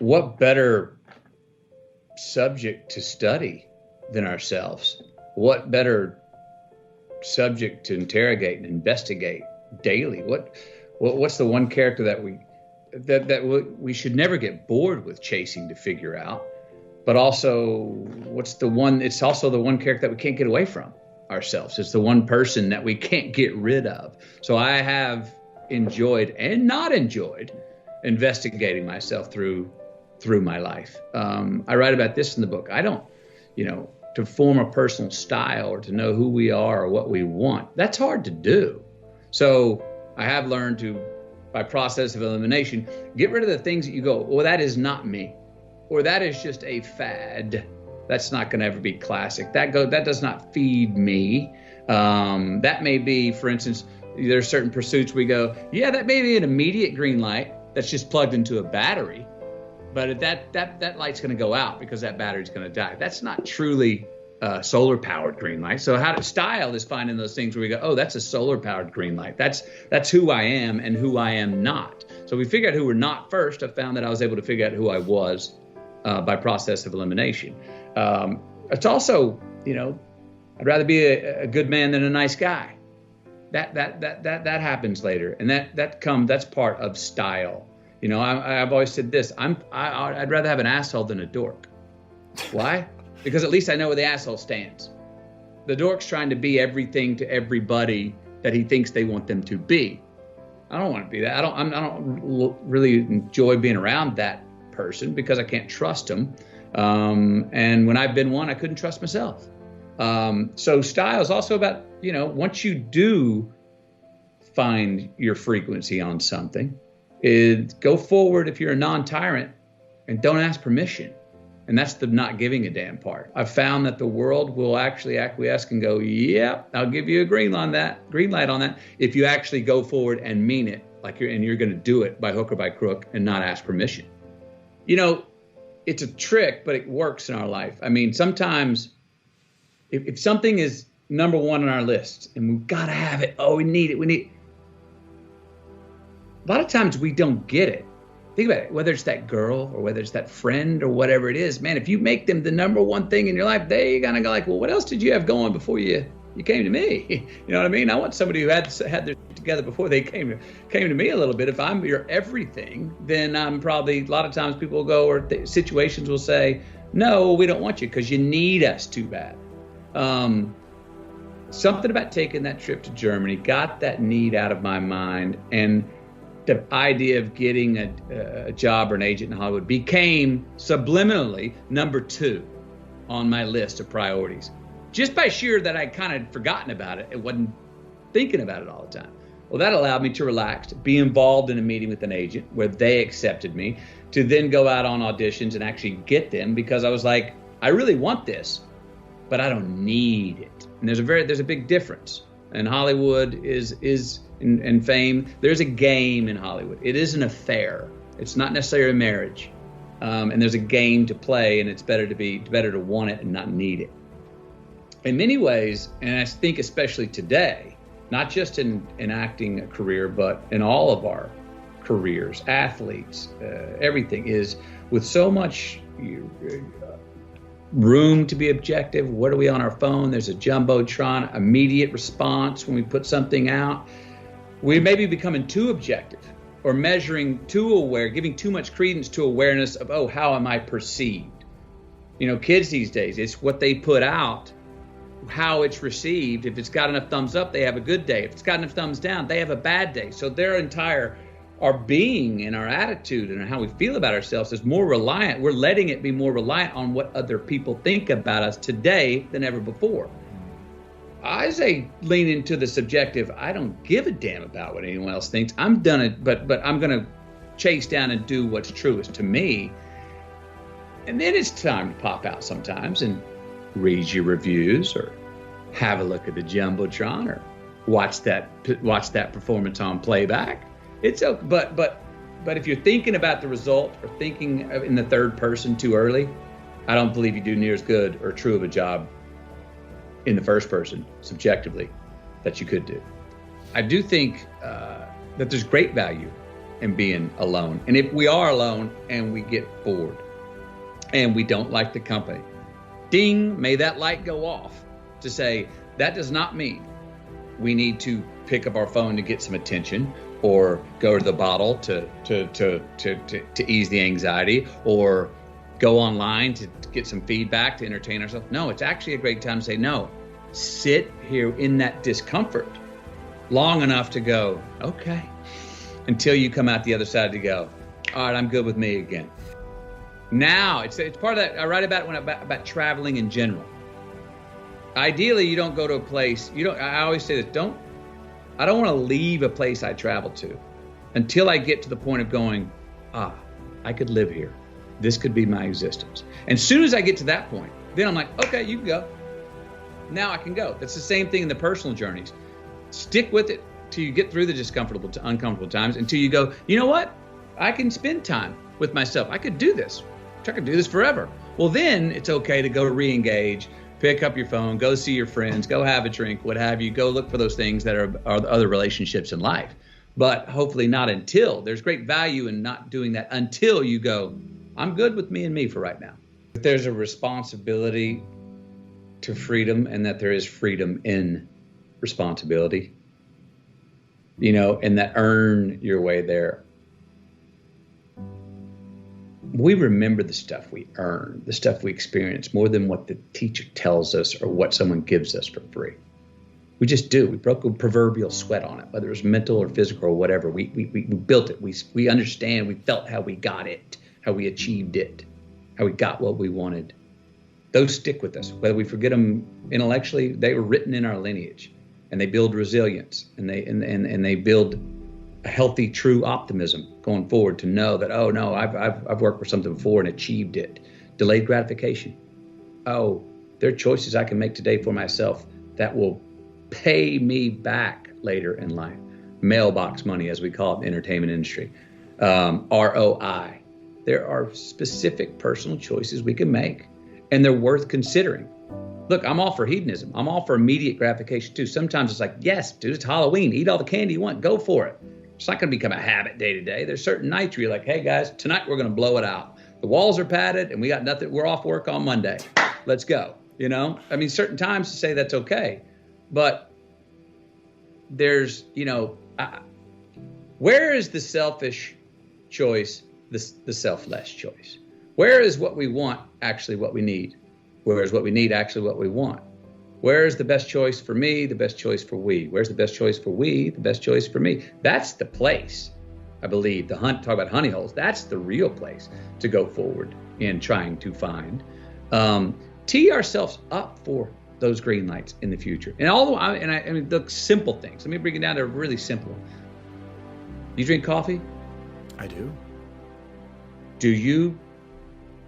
what better subject to study than ourselves? What better subject to interrogate and investigate daily? What's the one character that we should never get bored with chasing to figure out? But also, it's also the one character that we can't get away from ourselves. It's the one person that we can't get rid of. So I have enjoyed and not enjoyed investigating myself through my life. I write about this in the book. I don't, to form a personal style or to know who we are or what we want, that's hard to do. So I have learned to, by process of elimination, get rid of the things that you go, well, that is not me, or that is just a fad. That's not going to ever be classic. That does not feed me. That may be, for instance, there's certain pursuits we go, yeah, that may be an immediate green light that's just plugged into a battery, but that light's going to go out because that battery's going to die. That's not truly solar powered green light. So style is finding those things where we go, oh, that's a solar powered green light. That's who I am and who I am not. So we figured out who we're not first. I found that I was able to figure out who I was by process of elimination. It's also, I'd rather be a good man than a nice guy. That happens later, and that's part of style. I've always said this: I'd rather have an asshole than a dork. Why? Because at least I know where the asshole stands. The dork's trying to be everything to everybody that he thinks they want them to be. I don't want to be that. I don't really enjoy being around that person because I can't trust him. And when I've been one, I couldn't trust myself. So style is also about, once you do find your frequency on something, go forward if you're a non-tyrant and don't ask permission. And that's the not giving a damn part. I've found that the world will actually acquiesce and go, yeah, I'll give you a green light on that, if you actually go forward and mean it, and you're going to do it by hook or by crook and not ask permission. It's a trick, but it works in our life. I mean, sometimes if something is number one on our list and we've got to have it, we need it. A lot of times we don't get it. Think about it, whether it's that girl or whether it's that friend or whatever it is, man, if you make them the number one thing in your life, they're going to go like, well, what else did you have going before you came to me? You know what I mean? I want somebody who had their together before they came to me a little bit. If I'm your everything, then I'm probably, a lot of times people will go, or situations will say, no, we don't want you because you need us too bad. Something about taking that trip to Germany got that need out of my mind, and the idea of getting a job or an agent in Hollywood became subliminally number 2 on my list of priorities. Just by sheer that I'd kind of forgotten about it and wasn't thinking about it all the time. Well, that allowed me to relax, be involved in a meeting with an agent where they accepted me, to then go out on auditions and actually get them, because I was like, I really want this, but I don't need it. And there's a big difference. And Hollywood is in fame. There's a game in Hollywood. It is an affair. It's not necessarily a marriage. And there's a game to play, and it's better to want it and not need it. In many ways, and I think especially today, not just in acting career, but in all of our careers, athletes, everything is with so much room to be objective. What are we on our phone? There's a jumbotron, immediate response when we put something out. We may be becoming too objective or measuring too aware, giving too much credence to awareness of, how am I perceived? Kids these days, it's what they put out, how it's received. If it's got enough thumbs up, they have a good day. If it's got enough thumbs down, they have a bad day. So our being and our attitude and how we feel about ourselves is more reliant. We're letting it be more reliant on what other people think about us today than ever before. I say lean into the subjective. I don't give a damn about what anyone else thinks. I'm done it, but I'm going to chase down and do what's truest to me. And then it's time to pop out sometimes and read your reviews or have a look at the jumbotron or watch that performance on playback. It's okay, but if you're thinking about the result or thinking in the third person too early, I don't believe you do near as good or true of a job in the first person subjectively that you could do. I do think that there's great value and being alone. And if we are alone and we get bored and we don't like the company, ding, may that light go off to say that does not mean we need to pick up our phone to get some attention, or go to the bottle to ease the anxiety, or go online to get some feedback to entertain ourselves. No, it's actually a great time to say, no, sit here in that discomfort long enough to go, okay, until you come out the other side to go, all right, I'm good with me again. Now, it's part of that. I write about it about traveling in general. Ideally, you don't go to a place, I always say this, I don't want to leave a place I travel to until I get to the point of going, I could live here. This could be my existence. And as soon as I get to that point, then I'm like, okay, you can go. Now I can go. That's the same thing in the personal journeys. Stick with it till you get through the discomfortable to uncomfortable times, until you go, you know what? I can spend time with myself. I could do this. I could do this forever. Well, then it's okay to go re-engage, pick up your phone, go see your friends, go have a drink, what have you. Go look for those things that are other relationships in life. But hopefully not until. There's great value in not doing that until you go, I'm good with me and me for right now. If there's a responsibility to freedom, and that there is freedom in responsibility, and that earn your way there. We remember the stuff we earn, the stuff we experience, more than what the teacher tells us or what someone gives us for free. We just do. We broke a proverbial sweat on it, whether it was mental or physical or whatever. We built it. We understand. We felt how we got it, how we achieved it, how we got what we wanted. Those stick with us. Whether we forget them intellectually, they were written in our lineage, and they build resilience, and they build a healthy, true optimism going forward to know that, oh no, I've worked for something before and achieved it. Delayed gratification. Oh, there are choices I can make today for myself that will pay me back later in life. Mailbox money, as we call it in the entertainment industry. ROI. There are specific personal choices we can make, and they're worth considering. Look, I'm all for hedonism. I'm all for immediate gratification too. Sometimes it's like, yes, dude, it's Halloween. Eat all the candy you want. Go for it. It's not going to become a habit day to day. There's certain nights where you're like, hey guys, tonight we're going to blow it out. The walls are padded and we got nothing. We're off work on Monday. Let's go. Certain times to say that's okay. But there's, where is the selfish choice, the selfless choice? Where is what we want actually what we need? Where is what we need actually what we want? Where is the best choice for me, the best choice for we? Where's the best choice for we, the best choice for me? That's the place, I believe, talk about honey holes. That's the real place to go forward in trying to find. Tee ourselves up for those green lights in the future. And the simple things. Let me bring it down to a really simple one. You drink coffee? I do. Do you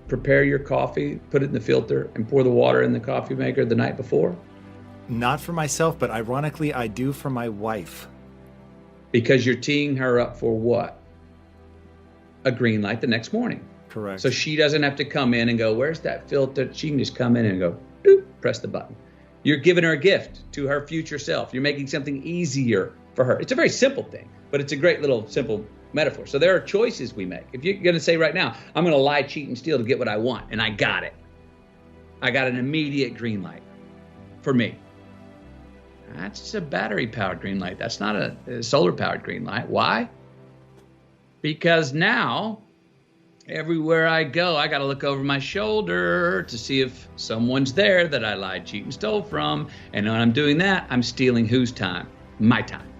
prepare your coffee, put it in the filter, and pour the water in the coffee maker the night before? Not for myself, but ironically, I do for my wife. Because you're teeing her up for what? A green light the next morning. Correct. So she doesn't have to come in and go, where's that filter? She can just come in and go, doop, press the button. You're giving her a gift to her future self. You're making something easier for her. It's a very simple thing, but it's a great little simple metaphor. So there are choices we make. If you're going to say right now, I'm going to lie, cheat, and steal to get what I want, and I got it. I got an immediate green light for me. That's just a battery-powered green light. That's not a solar-powered green light. Why? Because now, everywhere I go, I got to look over my shoulder to see if someone's there that I lied, cheat, and stole from. And when I'm doing that, I'm stealing whose time? My time.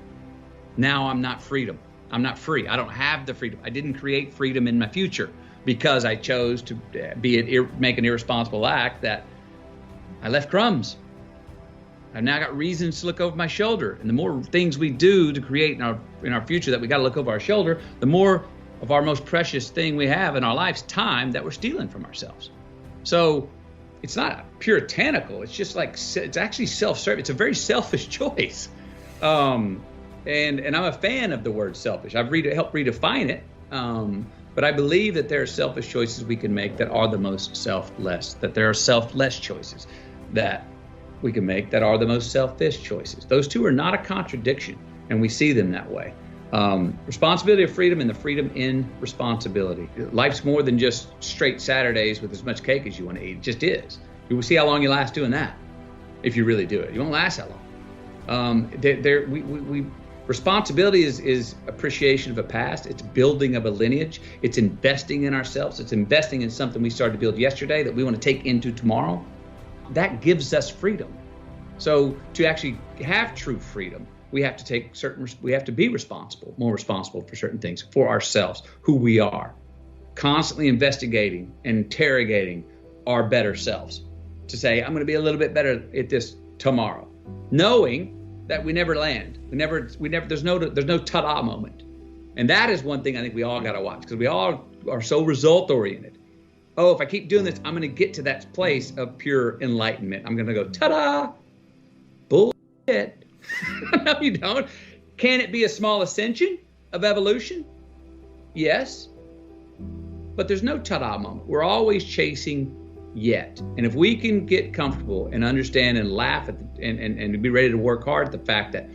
Now I'm not freedom. I'm not free. I don't have the freedom. I didn't create freedom in my future because I chose to make an irresponsible act that I left crumbs. I've now got reasons to look over my shoulder. And the more things we do to create in our future that we got to look over our shoulder, the more of our most precious thing we have in our lives, time, that we're stealing from ourselves. So it's not puritanical. It's just like, it's actually self-serving. It's a very selfish choice. And I'm a fan of the word selfish. I've helped redefine it. But I believe that there are selfish choices we can make that are the most selfless, that there are selfless choices that we can make that are the most selfish choices. Those two are not a contradiction, and we see them that way. Responsibility of freedom and the freedom in responsibility. Life's more than just straight Saturdays with as much cake as you want to eat. It just is. You will see how long you last doing that if you really do it. You won't last that long. Responsibility is appreciation of a past. It's building of a lineage. It's investing in ourselves. It's investing in something we started to build yesterday that we want to take into tomorrow. That gives us freedom. So to actually have true freedom, we have to be responsible, more responsible for certain things, for ourselves, who we are, constantly investigating and interrogating our better selves to say, I'm going to be a little bit better at this tomorrow, knowing that we never land. There's no ta-da moment. And that is one thing I think we all got to watch, because we all are so result oriented. Oh, if I keep doing this, I'm going to get to that place of pure enlightenment. I'm going to go, ta-da, bullshit. No, you don't. Can it be a small ascension of evolution? Yes. But there's no ta-da moment. We're always chasing yet. And if we can get comfortable and understand and laugh at and be ready to work hard at the fact that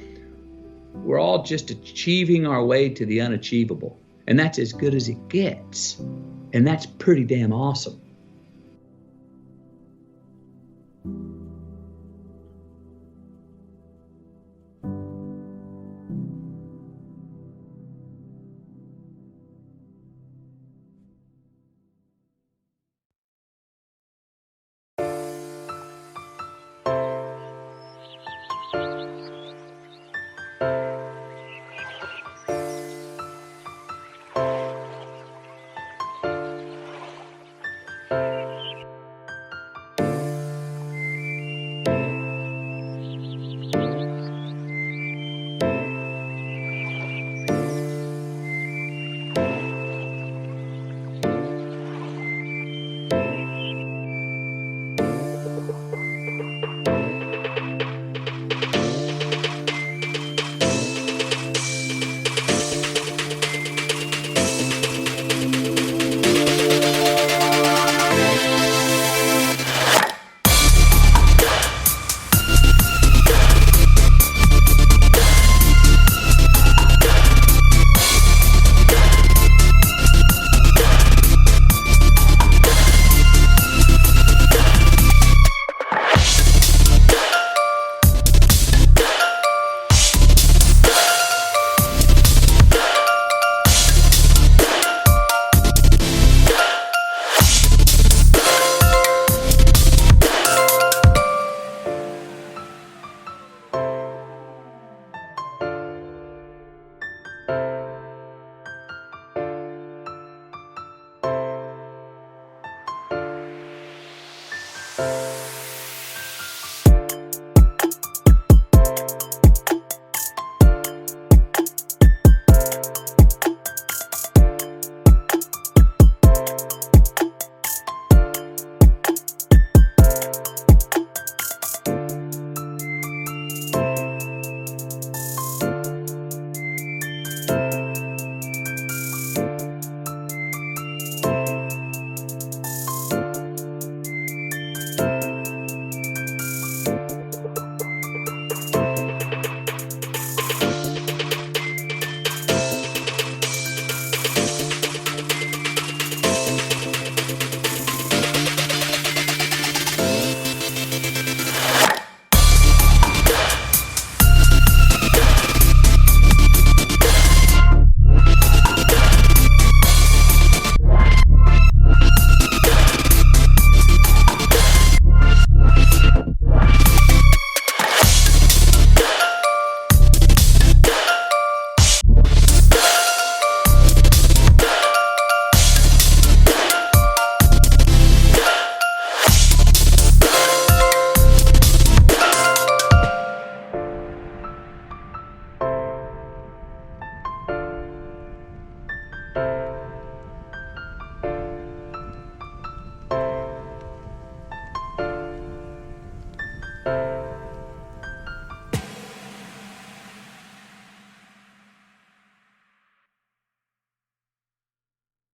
we're all just achieving our way to the unachievable, and that's as good as it gets, and that's pretty damn awesome.